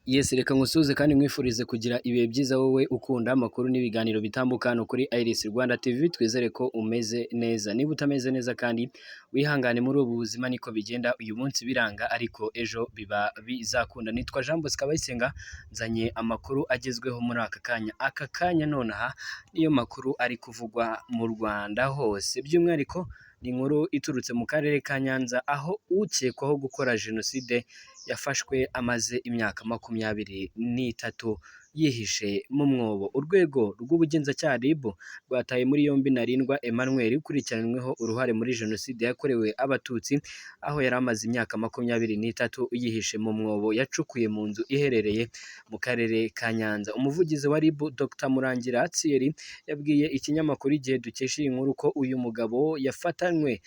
Yes, reka ngusuhuze kandi nkwifurize kugira ibihe byiza wowe ukunda amakuru n'ibiganiro bitambuka hano kuri Iris Rwanda TV. Twizere ko umeze neza. Niba utameze neza kandi wihangane, muri ubu buzima niko bigenda, uyu munsi biranga ariko ejo biba bizakunda. Nitwa Jean Bosco Abayisenga, nzanye amakuru agezweho muri aka kanya. Aka kanya nonaha niyo makuru ari kuvugwa mu Rwanda hose, by'umwihariko ni inkuru iturutse mu karere ka Nyanza, aho ukekwaho gukora jenoside yafashwe amaze imyaka 23 yihishe mu mwobo. Urwego rw'ubugenzacyaha RIB rwataye muri yombi Ntarindwa Emmanuel ukurikiranyweho uruhare muri jenoside yakorewe abatutsi, aho yari amaze imyaka 23 yihishe mu mwobo yacukuye mu nzu iherereye mu karere ka Nyanza. Umuvugizi wa RIB Dr Murangira Thierry yabwiye ikinyamakuru Igihe dukesha iyi nkuru ko uyu mugabo yafatanywe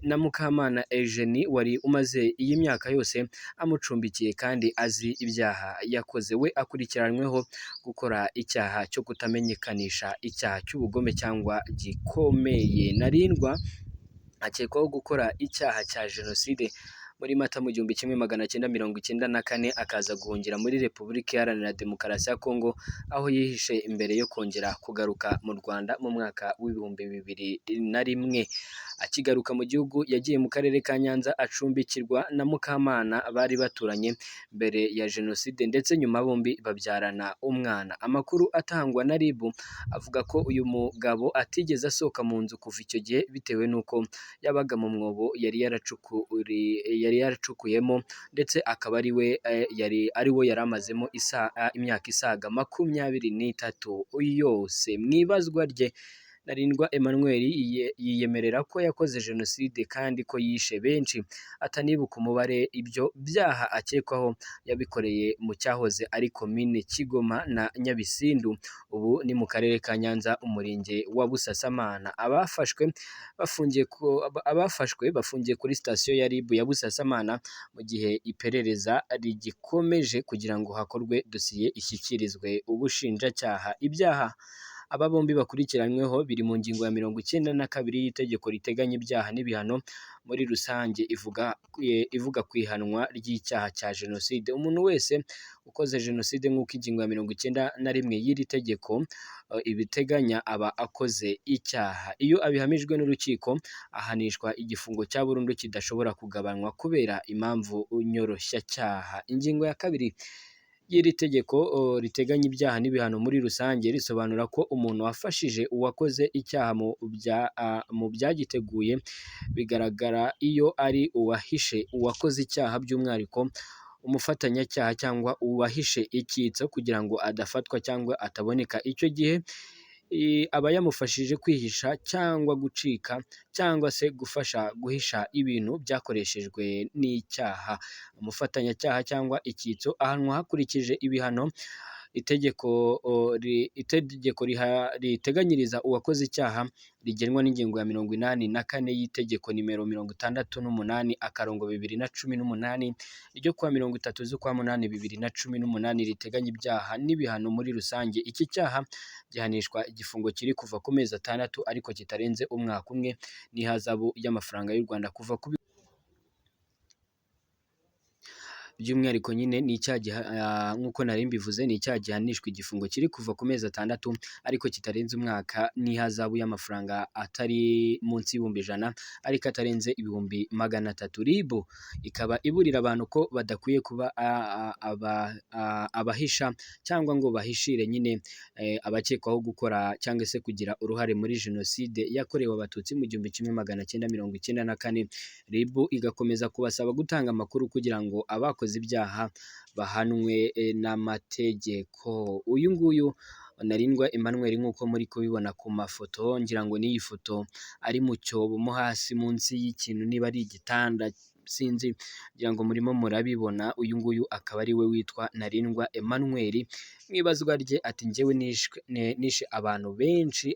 na Mukamana Eugenie wari umaze iyi myaka yose amucumbikiye kandi azi ibyaha yakoze. We akurikiranyweho gukora icyaha cyo kutamenyekanisha icyaha cy'ubugome cyangwa gikomeye. Ntarindwa akekwaho gukora icyaha cya jenoside muri Mata mu 1994 akaza guhungira muri Repubulika Iharanira Demokarasi ya Kongo, aho yihishe imbere yo kongera kugaruka mu Rwanda mu mwaka w'2001. Akigaruka mu gihugu yagiye mu karere ka Nyanza acumbikirwa na Mukamana bari baturanye mbere ya jenoside, ndetse nyuma bombi babyarana umwana. Amakuru atangwa na RIB avuga ko uyu mugabo atigeze asohoka mu nzu kuva icyo gihe bitewe n'uko yabaga mu mwobo yari yaracukuyemo, ndetse akaba ari wo yari amazemo imyaka isaga 23 yose. Mu ibazwa rye Ntarindwa Emmanuel yiyemerera ko yakoze jenoside kandi ko yishe benshi, atanibuka umubare. Ibyo byaha akekwaho yabikoreye mu cyahoze ari komine Kigoma na Nyabisindu, ubu ni mu karere ka Nyanza, umurenge wa Busasamana. Abafashwe bafungiye kuri sitasiyo ya RIB ya Busasamana mu gihe iperereza rigikomeje kugira ngo hakorwe dosiye ishyikirizwe ubushinjacyaha. Ibyaha aba bombi bakurikiranyweho biri mu ngingo ya 92 y'itegeko riteganya ibyaha n'ibihano muri rusange, ivuga ku ihanwa ry'icyaha cya jenoside. Umuntu wese ukoze jenoside nk'uko ingingo ya 91 y'iri tegeko ibiteganya aba akoze icyaha. Iyo abihamijwe n'urukiko ahanishwa igifungo cya burundu kidashobora kugabanywa kubera impamvu nyoroshyacyaha. Ingingo ya 2 y'iri tegeko riteganya ibyaha n'ibihano muri rusange risobanura ko umuntu wafashije uwakoze icyaha mu byagiteguye bigaragara iyo ari uwahishe uwakoze icyaha, by'umwihariko umufatanyacyaha cyangwa uwahishe icyitso kugira ngo adafatwa cyangwa ataboneka. Icyo gihe aba yamufashije kwihisha cyangwa gucika cyangwa se gufasha guhisha ibintu byakoreshejwe n'icyaha. Umufatanyacyaha cyangwa icyitso ahanwa hakurikije ibihano itegeko riteganyiriza uwakoze icyaha rigenwa n'ingingo ya 84 y'itegeko nimero 68/2018 ryo kuwa 30/8/2018 riteganya ibyaha n'ibihano muri rusange. Iki cyaha gihanishwa igifungo kiri kuva ku mezi 6 ariko kitarenze umwaka umwe n'ihazabu y'amafaranga y'u Rwanda kuva ku by'umwihariko nyine ni icyaha nk'uko nari mbivuze, ni icyaha gihanishwa igifungo kiri kuva ku mezi 6 ariko kitarenze umwaka n'ihazabu y'amafaranga atari munsi y'100 ariko atarenze 300. RIB ikaba iburira abantu ko badakwiye kuba abahisha cyangwa ngo bahishire nyine abakekwaho gukora cyangwa se kugira uruhare muri jenoside yakorewe abatutsi mu 1994. RIB igakomeza kubasaba gutanga amakuru kugira ngo abakoze ibyaha bahanwe n'amategeko. Uyu nguyu Ntarindwa Emmanuel nk'uko muri kubibona ku mafoto, ngira ngo n'iyi foto ari mu cyobo mo hasi munsi y'ikintu, niba ari igitanda sinzi, ngira ngo murimo murabibona. Uyu nguyu akaba ari we witwa Ntarindwa Emmanuel. Mwibazwa rye ati njyewe nishe abantu benshi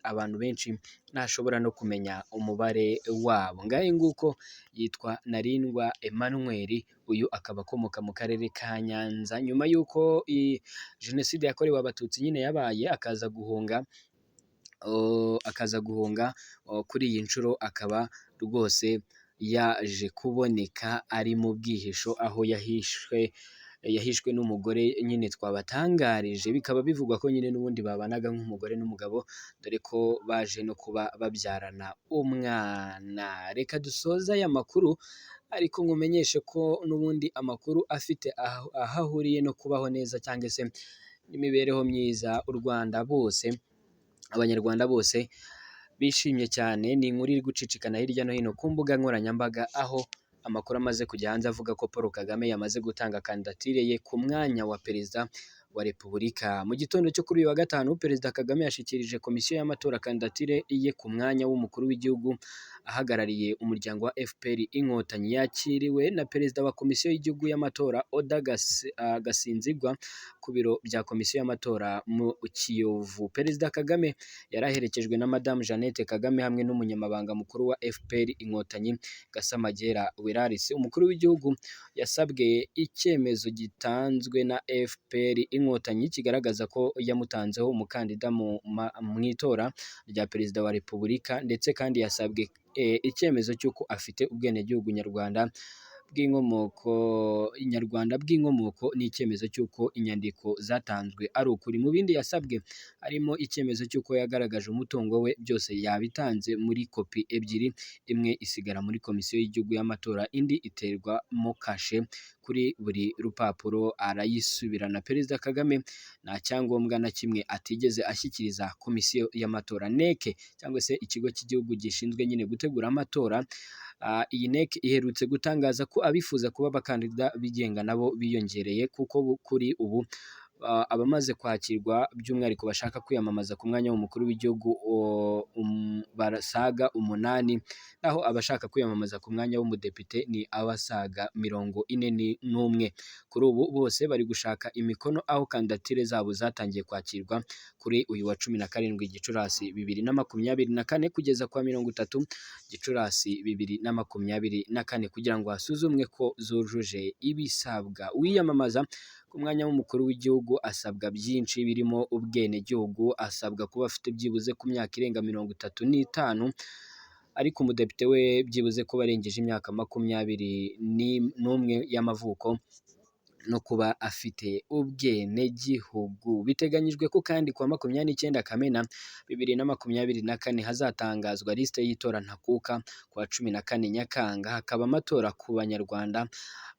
ntashobora no kumenya umubare wabo. Ngahe nguko yitwa Ntarindwa Emmanuel, uyu akaba akomoka mu karere ka Nyanza. Nyuma y'uko jenoside yakorewe abatutsi nyine yabaye akaza guhunga kuri iyi nshuro akaba rwose yaje kuboneka ari mu bwihisho, aho yahishwe yahishwe n'umugore nyine twabatangarije, bikaba bivugwa ko nyine n'ubundi babanaga nk'umugore n'umugabo, dore ko baje no kuba babyarana umwana. Reka dusoze aya makuru ariko nkumenyeshe ko n'ubundi amakuru afite aho ahuriye no kubaho neza cyangwa se n'imibereho myiza, u Rwanda bose, abanyarwanda bose bishimye cyane. Ni inkuru iri gucicikana hirya no hino ku mbuga nkoranyambaga, aho amakuru amaze kujya hanze avuga ko Paul Kagame yamaze gutanga kandidatire ye ku mwanya wa perezida wa Repubulika. Mu gitondo cyo kuri uyu wa gatanu, Perezida Kagame yashyikirije komisiyo y'amatora kandidatire ye ku mwanya w'umukuru w'igihugu ahagarariye umuryango wa FPR Inkotanyi. Yakiriwe na perezida wa komisiyo y'igihugu y'amatora Oda Gasinzigwa ku biro bya komisiyo y'amatora mu Kiyovu. Perezida Kagame yari aherekejwe na Madamu Jeannette Kagame hamwe n'umunyamabanga mukuru wa FPR Inkotanyi Gasamagera Weraris. Umukuru w'igihugu yasabwe icyemezo gitanzwe na FPR Inkotanyi kigaragaza ko yamutanzeho umukandida mu itora rya perezida wa Repubulika, ndetse kandi yasabwe icyemezo cy'uko afite ubwenegihugu nyarwanda bw'inkomoko n'icyemezo cy'uko inyandiko zatanzwe ari ukuri. Mu bindi yasabwe harimo icyemezo cy'uko yagaragaje umutungo we, byose yabitanze muri kopi ebyiri, imwe isigara muri komisiyo y'igihugu y'amatora, indi iterwamo kashe kuri buri rupapuro arayisubirana. Perezida Kagame nta cyangombwa na kimwe atigeze ashyikiriza komisiyo y'amatora NEC, cyangwa se ikigo cy'igihugu gishinzwe nyine gutegura amatora. Iyi NEC iherutse gutangaza ko abifuza kuba abakandida bigenga nabo biyongereye, kuko kuri ubu abamaze kwakirwa by'umwihariko bashaka kwiyamamaza ku mwanya w'umukuru w'igihugu barasaga 8, naho abashaka kwiyamamaza ku mwanya w'umudepite ni abasaga 41. Kuri ubu bose bari gushaka imikono, aho kandidatire zabo zatangiye kwakirwa kuri uyu wa 17 Gicurasi 2024 kugeza kwa 30 Gicurasi 2024 kugira ngo hasuzumwe ko zujuje ibisabwa. Wiyamamaza ku mwanya w'umukuru w'igihugu asabwa byinshi birimo ubwenegihugu, asabwa kuba afite byibuze ku myaka irenga 35, ariko umudepite we byibuze kuba arengeje imyaka 21 y'amavuko no kuba afite ubwenegihugu. Biteganyijwe ko kandi kwa 29 Kamena 2024 hazatangazwa lisite y'itora ntakuka, kwa 14 Nyakanga hakaba amatora ku banyarwanda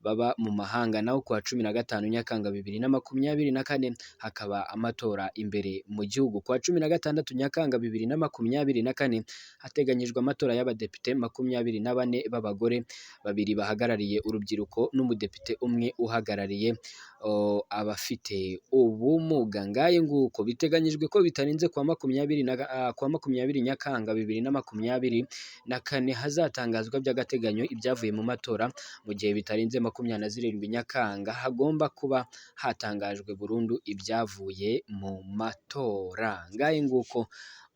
baba mu mahanga, naho kwa 15 Nyakanga 2024 hakaba amatora imbere mu gihugu. Kwa 16 Nyakanga 2024 hateganyijwe amatora y'abadepite 24 b'abagore, 2 bahagarariye urubyiruko n'umudepite umwe uhagarariye abafite ubumuga. Ngaye nguko biteganyijwe ko bitarenze kwa 20 Nyakanga 2024 hazatangazwa by'agateganyo ibyavuye mu matora, mu gihe bitarenze 27 Nyakanga hagomba kuba hatangajwe burundu ibyavuye mu matora. Ngaye nguko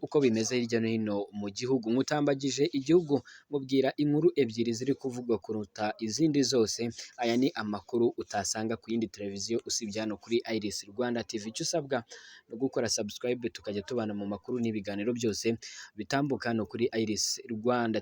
uko bimeze hirya no hino mu gihugu. Nkutambagije igihugu mubwira inkuru ebyiri ziri kuvugwa kuruta izindi zose. Aya ni amakuru utasanga ku yindi televiziyo usibye hano kuri Iris Rwanda TV. Icyo usabwa no gukora subscribe tukajya tubana mu makuru n'ibiganiro byose bitambuka hano kuri Iris Rwanda.